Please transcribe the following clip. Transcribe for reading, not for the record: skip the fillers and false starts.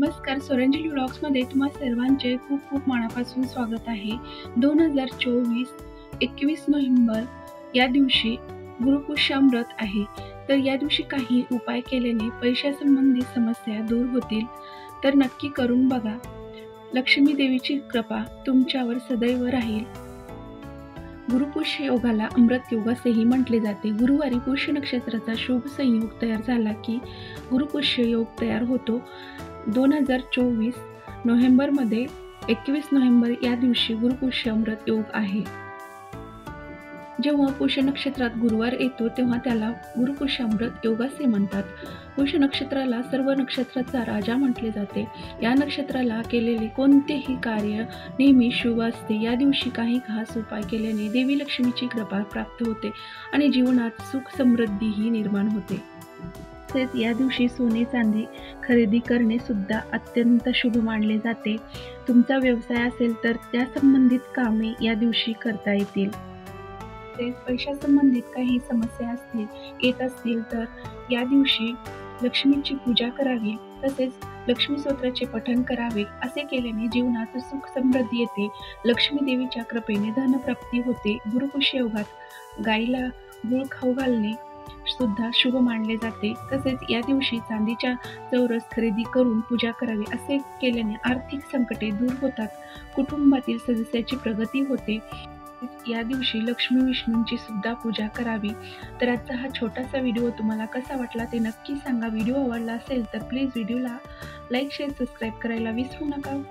नमस्कार, स्वरांजली व्लॉग्समध्ये तुम्हा सर्वांचे खूप खूप मनापासून स्वागत आहे. 2024 21 नोव्हेंबर या दिवशी गुरुपुष्यामृत आहे. तर या दिवशी काही उपाय केल्याने पैशासंबंधित समस्या दूर होतील, तर नक्की करून बघा. लक्ष्मी देवीची कृपा तुमच्यावर सदैव राहील. गुरुपुष्य योगाला अमृत योग असेही म्हटले जाते. गुरुवारी पुष्य नक्षत्राचा शुभ संयोग तयार झाला की गुरुपुष्य योग तयार होतो. 2024 नोव्हेंबरमध्ये 21 नोव्हेंबर या दिवशी गुरुपुष्य अमृत योग आहे. जेव्हा पुष्य नक्षत्रात गुरुवार येतो तेव्हा त्याला गुरुपुष्य अमृत योग असे म्हणतात. पुष्य नक्षत्राला सर्व नक्षत्राचा राजा म्हटले जाते. या नक्षत्राला केलेले कोणतेही कार्य नेहमी शुभ असते. या दिवशी काही खास उपाय केल्याने देवी लक्ष्मीची कृपा प्राप्त होते आणि जीवनात सुख समृद्धीही निर्माण होते. तसेच या दिवशी सोने चांदी खरेदी करणे सुद्धा अत्यंत शुभ मानले जाते. तुमचा व्यवसाय असेल तर त्या संबंधित कामे या दिवशी करता येतील. तसेच पैशासंबंधित काही समस्या येत असतील तर या दिवशी लक्ष्मीची पूजा करावी. तसेच लक्ष्मी स्तोत्राचे पठण करावे. असे केल्याने जीवनात सुख समृद्धी येते. लक्ष्मी देवीच्या कृपेने धनप्राप्ती होते. गुरुपुष्य योगात गाईला गूळ खाऊ घालणे सुद्धा शुभ मानले जाते. तसेच या दिवशी चांदीच्या चौरस खरेदी करून पूजा करावी. असे केल्याने आर्थिक संकटे दूर होतात. कुटुंबातील सदस्याची प्रगती होते. या दिवशी लक्ष्मी विष्णूंची सुद्धा पूजा करावी. तर आजचा हा छोटासा व्हिडिओ तुम्हाला कसा वाटला ते नक्की सांगा. व्हिडिओ आवडला असेल तर प्लीज व्हिडिओला लाईक शेअर सबस्क्राईब करायला विसरू नका.